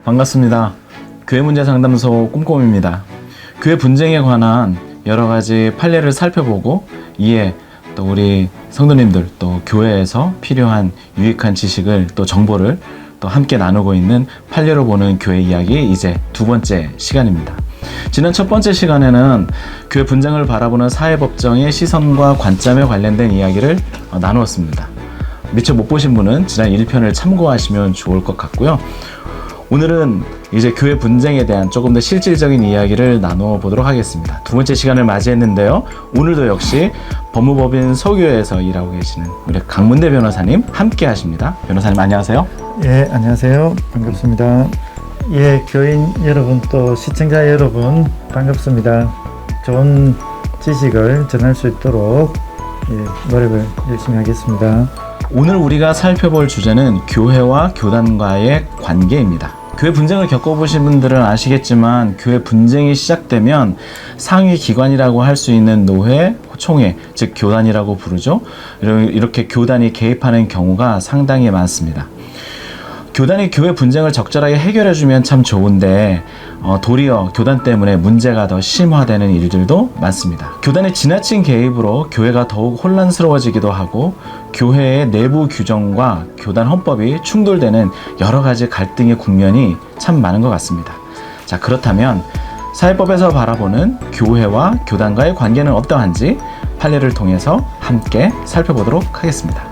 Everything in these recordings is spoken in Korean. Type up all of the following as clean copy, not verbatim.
반갑습니다. 교회 문제 상담소 꼼꼼입니다. 교회 분쟁에 관한 여러 가지 판례를 살펴보고 이에 또 우리 성도님들 또 교회에서 필요한 유익한 지식을 또 정보를 또 함께 나누고 있는 판례로 보는 교회 이야기 이제 두 번째 시간입니다. 지난 첫 번째 시간에는 교회 분쟁을 바라보는 사회법정의 시선과 관점에 관련된 이야기를 나누었습니다. 미처 못 보신 분은 지난 1편을 참고하시면 좋을 것 같고요. 오늘은 이제 교회 분쟁에 대한 조금 더 실질적인 이야기를 나누어 보도록 하겠습니다. 두 번째 시간을 맞이했는데요. 오늘도 역시 법무법인 서교회에서 일하고 계시는 우리 강문대 변호사님 함께 하십니다. 변호사님 안녕하세요. 예, 안녕하세요. 반갑습니다. 예, 교인 여러분 또 시청자 여러분 반갑습니다. 좋은 지식을 전할 수 있도록 노력을 열심히 하겠습니다. 오늘 우리가 살펴볼 주제는 교회와 교단과의 관계입니다. 교회 분쟁을 겪어보신 분들은 아시겠지만 교회 분쟁이 시작되면 상위 기관이라고 할 수 있는 노회, 총회, 즉 교단이라고 부르죠. 이렇게 교단이 개입하는 경우가 상당히 많습니다. 교단이 교회 분쟁을 적절하게 해결해주면 참 좋은데 도리어 교단 때문에 문제가 더 심화되는 일들도 많습니다. 교단의 지나친 개입으로 교회가 더욱 혼란스러워지기도 하고 교회의 내부 규정과 교단 헌법이 충돌되는 여러 가지 갈등의 국면이 참 많은 것 같습니다. 자, 그렇다면 사회법에서 바라보는 교회와 교단과의 관계는 어떠한지 판례를 통해서 함께 살펴보도록 하겠습니다.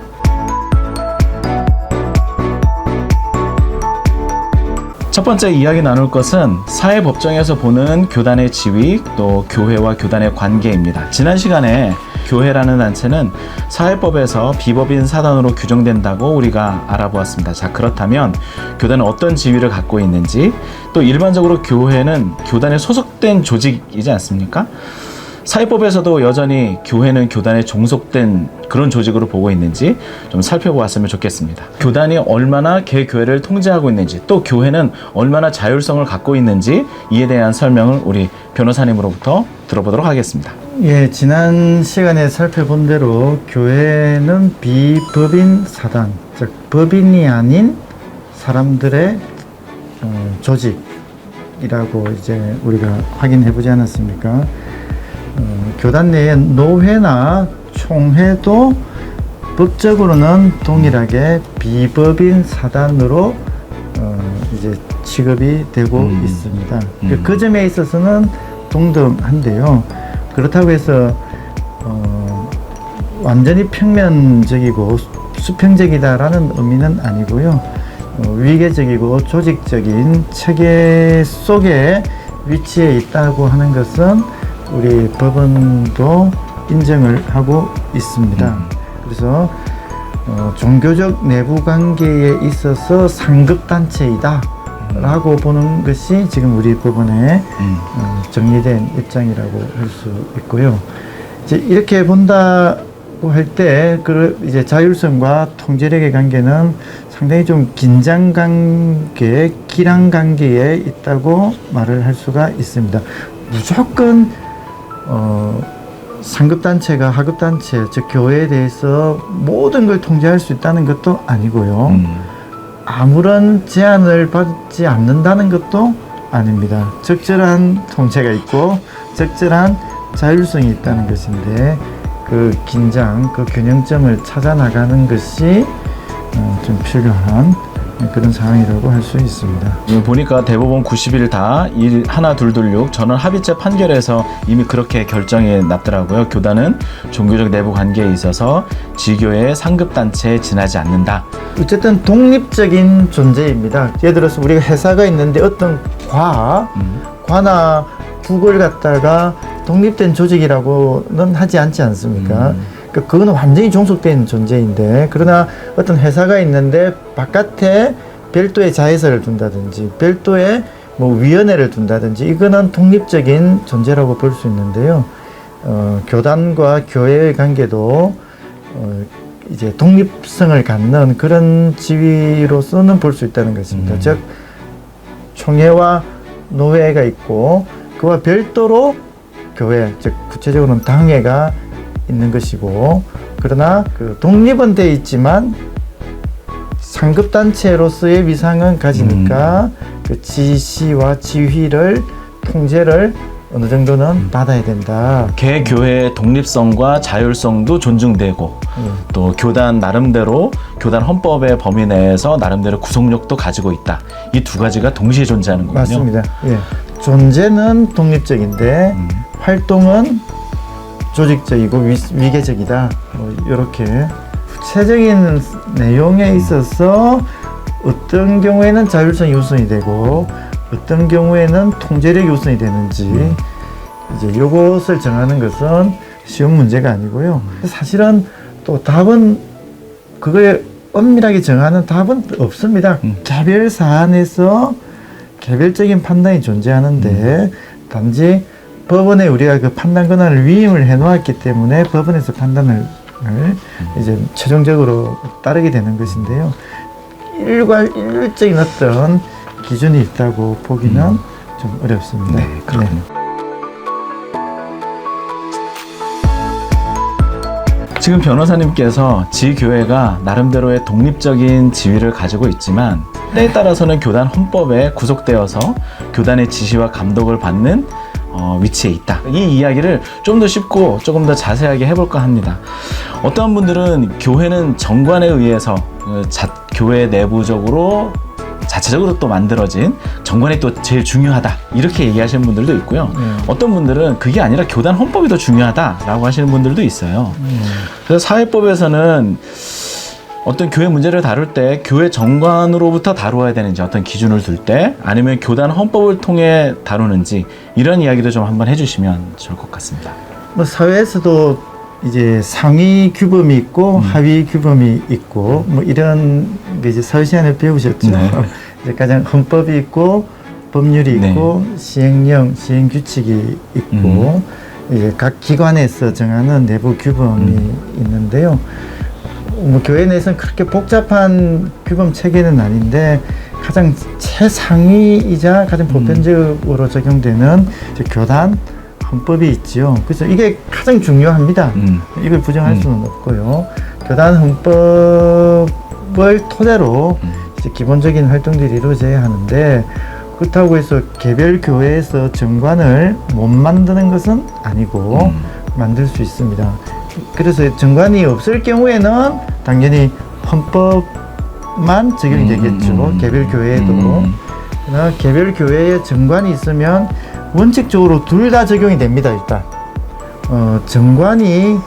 첫 번째 이야기 나눌 것은 사회법정에서 보는 교단의 지위 또 교회와 교단의 관계입니다. 지난 시간에 교회라는 단체는 사회법에서 비법인 사단으로 규정된다고 우리가 알아보았습니다. 자, 그렇다면 교단은 어떤 지위를 갖고 있는지 또 일반적으로 교회는 교단에 소속된 조직이지 않습니까? 사회법에서도 여전히 교회는 교단에 종속된 그런 조직으로 보고 있는지 좀 살펴보았으면 좋겠습니다. 교단이 얼마나 개교회를 통제하고 있는지 또 교회는 얼마나 자율성을 갖고 있는지 이에 대한 설명을 우리 변호사님으로부터 들어보도록 하겠습니다. 예, 지난 시간에 살펴본 대로 교회는 비법인 사단, 즉 법인이 아닌 사람들의 조직이라고 이제 우리가 확인해 보지 않았습니까? 교단 내에 노회나 총회도 법적으로는 동일하게 비법인 사단으로 이제 취급이 되고 있습니다. 그 점에 있어서는 동등한데요. 그렇다고 해서 완전히 평면적이고 수평적이다라는 의미는 아니고요. 위계적이고 조직적인 체계 속에 위치해 있다고 하는 것은 우리 법원도 인정을 하고 있습니다. 그래서 종교적 내부 관계에 있어서 상급단체이다 라고 보는 것이 지금 우리 법원에 정리된 입장이라고 할 수 있고요. 이제 이렇게 본다고 할 때 이제 자율성과 통제력의 관계는 상당히 좀 긴장 관계, 기량 관계에 있다고 말을 할 수가 있습니다. 무조건 상급단체가 하급단체, 즉 교회에 대해서 모든 걸 통제할 수 있다는 것도 아니고요. 아무런 제한을 받지 않는다는 것도 아닙니다. 적절한 통제가 있고 적절한 자율성이 있다는 것인데 그 긴장, 그 균형점을 찾아 나가는 것이 좀 필요한 그런 상황이라고 할 수 있습니다. 보니까 대법원 90일 다 11226 전원 합의체 판결에서 이미 그렇게 결정이 났더라고요. 교단은 종교적 내부 관계에 있어서 지교의 상급단체에 지나지 않는다. 어쨌든 독립적인 존재입니다. 예를 들어서 우리가 회사가 있는데 어떤 과나 국을 갖다가 독립된 조직이라고는 하지 않지 않습니까? 그거는 완전히 종속된 존재인데, 그러나 어떤 회사가 있는데 바깥에 별도의 자회사를 둔다든지 별도의 위원회를 둔다든지 이거는 독립적인 존재라고 볼 수 있는데요. 교단과 교회의 관계도 이제 독립성을 갖는 그런 지위로서는 볼 수 있다는 것입니다. 즉 총회와 노회가 있고 그와 별도로 교회, 즉 구체적으로는 당회가 있는 것이고, 그러나 그 독립은 돼 있지만 상급 단체로서의 위상은 가지니까 그 지시와 지휘를 통제를 어느 정도는 받아야 된다. 개 교회의 독립성과 자율성도 존중되고 또 교단 나름대로 교단 헌법의 범위 내에서 나름대로 구속력도 가지고 있다. 이 두 가지가 동시에 존재하는 거군요. 맞습니다. 예. 존재는 독립적인데 활동은 조직적이고 위계적이다. 이렇게 구체적인 내용에 있어서 어떤 경우에는 자율성이 우선이 되고 어떤 경우에는 통제력이 우선이 되는지 이제 요것을 정하는 것은 쉬운 문제가 아니고요. 사실은 또 답은 그거에 엄밀하게 정하는 답은 없습니다. 개별 사안에서 개별적인 판단이 존재하는데 단지 법원에 우리가 그 판단 권한을 위임을 해놓았기 때문에 법원에서 판단을 이제 최종적으로 따르게 되는 것인데요. 일괄적인 어떤 기준이 있다고 보기는 좀 어렵습니다. 네, 그렇군요. 지금 변호사님께서 지교회가 나름대로의 독립적인 지위를 가지고 있지만 때에 따라서는 교단 헌법에 구속되어서 교단의 지시와 감독을 받는 위치에 있다. 이 이야기를 좀 더 쉽고 조금 더 자세하게 해볼까 합니다. 어떤 분들은 교회는 정관에 의해서 교회 내부적으로 자체적으로 또 만들어진 정관이 또 제일 중요하다 이렇게 얘기하시는 분들도 있고요. 어떤 분들은 그게 아니라 교단 헌법이 더 중요하다라고 하시는 분들도 있어요. 그래서 사회법에서는 어떤 교회 문제를 다룰 때 교회 정관으로부터 다루어야 되는지 어떤 기준을 둘 때 아니면 교단 헌법을 통해 다루는지 이런 이야기도 좀 한번 해주시면 좋을 것 같습니다. 뭐 사회에서도 이제 상위 규범이 있고 하위 규범이 있고 뭐 이런 게 이제 사회 시간에 배우셨죠. 네. 이제 가장 헌법이 있고 법률이 있고 시행령, 시행 규칙이 있고 이제 각 기관에서 정하는 내부 규범이 있는데요. 뭐 교회 내에서는 그렇게 복잡한 규범 체계는 아닌데 가장 최상위이자 가장 보편적으로 적용되는 이제 교단 헌법이 있지요. 그래서 이게 가장 중요합니다. 이걸 부정할 수는 없고요. 교단 헌법을 토대로 이제 기본적인 활동들이 이루어져야 하는데 그렇다고 해서 개별 교회에서 정관을 못 만드는 것은 아니고 만들 수 있습니다. 그래서 정관이 없을 경우에는 당연히 헌법만 적용이 되겠죠. 개별 교회에도. 그러나 개별 교회에 정관이 있으면 원칙적으로 둘 다 적용이 됩니다. 일단 정관이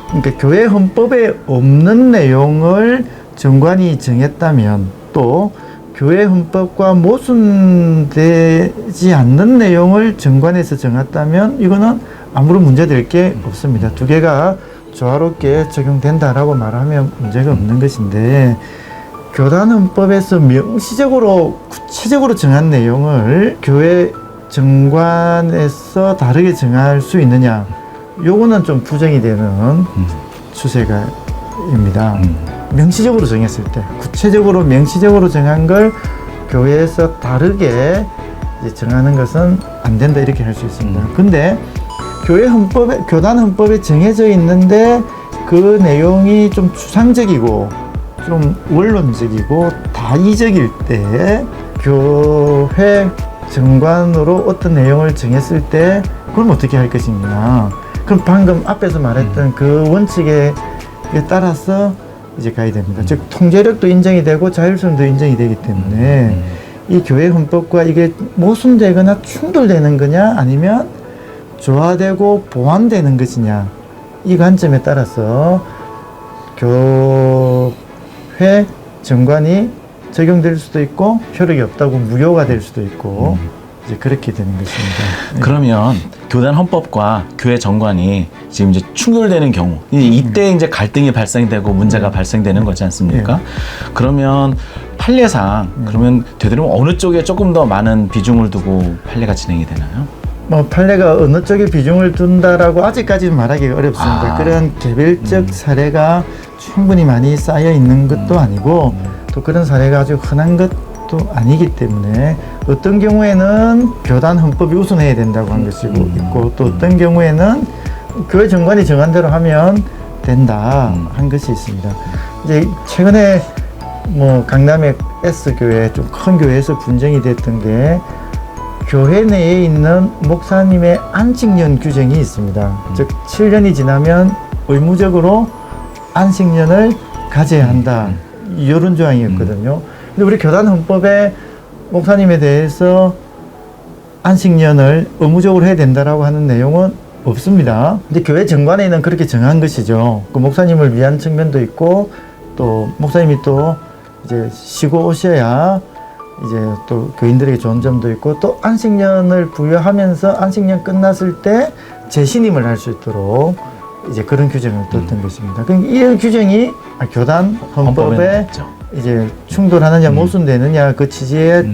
그러니까 교회 헌법에 없는 내용을 정관이 정했다면 또 교회 헌법과 모순되지 않는 내용을 정관에서 정했다면 이거는 아무런 문제될 게 없습니다. 두 개가 조화롭게 적용된다라고 말하면 문제가 없는 것인데 교단 헌법에서 명시적으로 구체적으로 정한 내용을 교회 정관에서 다르게 정할 수 있느냐 요거는 좀 부정이 되는 추세가입니다. 명시적으로 정했을 때 구체적으로 명시적으로 정한 걸 교회에서 다르게 이제 정하는 것은 안 된다 이렇게 할 수 있습니다. 근데 교회 헌법에 교단 헌법에 정해져 있는데 그 내용이 좀 추상적이고 좀 원론적이고 다의적일 때 교회 정관으로 어떤 내용을 정했을 때 그럼 어떻게 할 것이냐. 그럼 방금 앞에서 말했던 그 원칙에 따라서 이제 가야 됩니다. 즉 통제력도 인정이 되고 자율성도 인정이 되기 때문에 이 교회 헌법과 이게 모순되거나 충돌되는 거냐 아니면 조화되고 보완되는 것이냐 이 관점에 따라서 교회 정관이 적용될 수도 있고 효력이 없다고 무효가 될 수도 있고 이제 그렇게 되는 것입니다. 그러면 교단 헌법과 교회 정관이 지금 이제 충돌되는 경우 이때 이제 갈등이 발생되고 문제가 발생되는 거지 않습니까? 그러면 판례상 그러면 되도록 어느 쪽에 조금 더 많은 비중을 두고 판례가 진행이 되나요? 뭐 판례가 어느 쪽에 비중을 둔다라고 아직까지는 말하기가 어렵습니다. 그런 개별적 사례가 충분히 많이 쌓여 있는 것도 아니고 또 그런 사례가 아주 흔한 것도 아니기 때문에 어떤 경우에는 교단 헌법이 우선해야 된다고 한 것이고 있고 또 어떤 경우에는 교회 정관이 정한 대로 하면 된다 한 것이 있습니다. 이제 최근에 뭐 강남의 S교회 좀 큰 교회에서 분쟁이 됐던 게 교회 내에 있는 목사님의 안식년 규정이 있습니다. 즉 7년이 지나면 의무적으로 안식년을 가져야 한다. 이런 조항이었거든요. 근데 우리 교단 헌법에 목사님에 대해서 안식년을 의무적으로 해야 된다라고 하는 내용은 없습니다. 근데 교회 정관에는 그렇게 정한 것이죠. 그 목사님을 위한 측면도 있고 또 목사님이 또 이제 쉬고 오셔야 이제 또 교인들에게 좋은 점도 있고 또 안식년을 부여하면서 안식년 끝났을 때 재신임을 할 수 있도록 이제 그런 규정을 뒀던 것입니다. 그러니까 이 규정이 교단 헌법에 이제 충돌하느냐 모순되느냐 그 취지에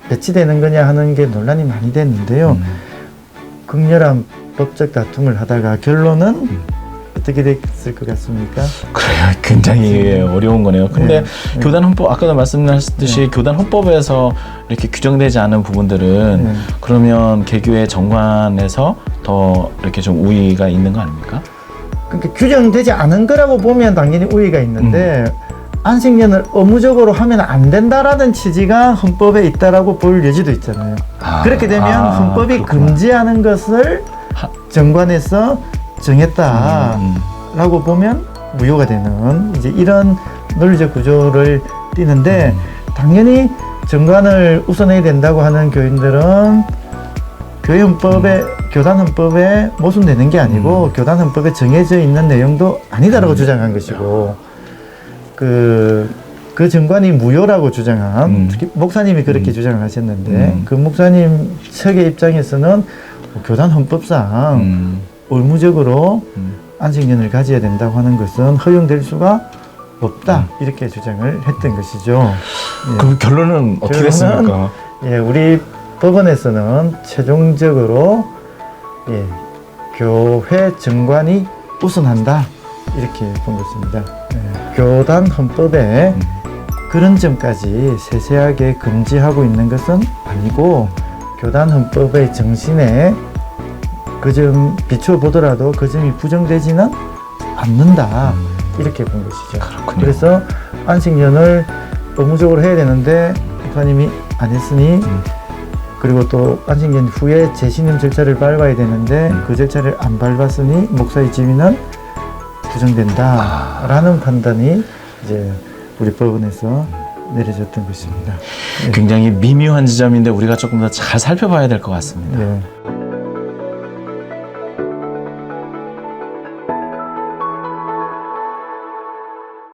배치되는 거냐 하는 게 논란이 많이 됐는데요. 극렬한 법적 다툼을 하다가 결론은 어떻게 됐을 것 같습니까? 그래요. 굉장히 어려운 거네요. 근데 교단 헌법, 아까도 말씀하셨듯이 교단 헌법에서 이렇게 규정되지 않은 부분들은 그러면 개교의 정관에서 더 이렇게 좀 우위가 있는 거 아닙니까? 그러니까 규정되지 않은 거라고 보면 당연히 우위가 있는데 안식년을 의무적으로 하면 안 된다라는 취지가 헌법에 있다라고 볼 여지도 있잖아요. 그렇게 되면 헌법이 그렇구나. 금지하는 것을 정관에서 정했다라고 보면 무효가 되는 이제 이런 논리적 구조를 띠는데 당연히 정관을 우선해야 된다고 하는 교인들은 교회 헌법에 교단 헌법에 모순되는 게 아니고 교단 헌법에 정해져 있는 내용도 아니다라고 주장한 것이고 그 정관이 무효라고 주장한 특히 목사님이 그렇게 주장을 하셨는데 그 목사님 측의 입장에서는 교단 헌법상 의무적으로 안식년을 가져야 된다고 하는 것은 허용될 수가 없다 이렇게 주장을 했던 것이죠. 그럼 결론은 어떻게 됐습니까? 예, 우리 법원에서는 최종적으로 교회 정관이 우선한다 이렇게 본 것입니다. 교단 헌법에 그런 점까지 세세하게 금지하고 있는 것은 아니고 교단 헌법의 정신에 그 점 비추어 보더라도 그 점이 부정되지는 않는다 이렇게 본 것이죠. 그렇군요. 그래서 안식년을 의무적으로 해야 되는데 목사님이 안 했으니 그리고 또 안식년 후에 재신임 절차를 밟아야 되는데 그 절차를 안 밟았으니 목사의 지위는 부정된다라는 판단이 이제 우리 법원에서 내려졌던 것입니다. 굉장히 미묘한 지점인데 우리가 조금 더 잘 살펴봐야 될 것 같습니다. 네.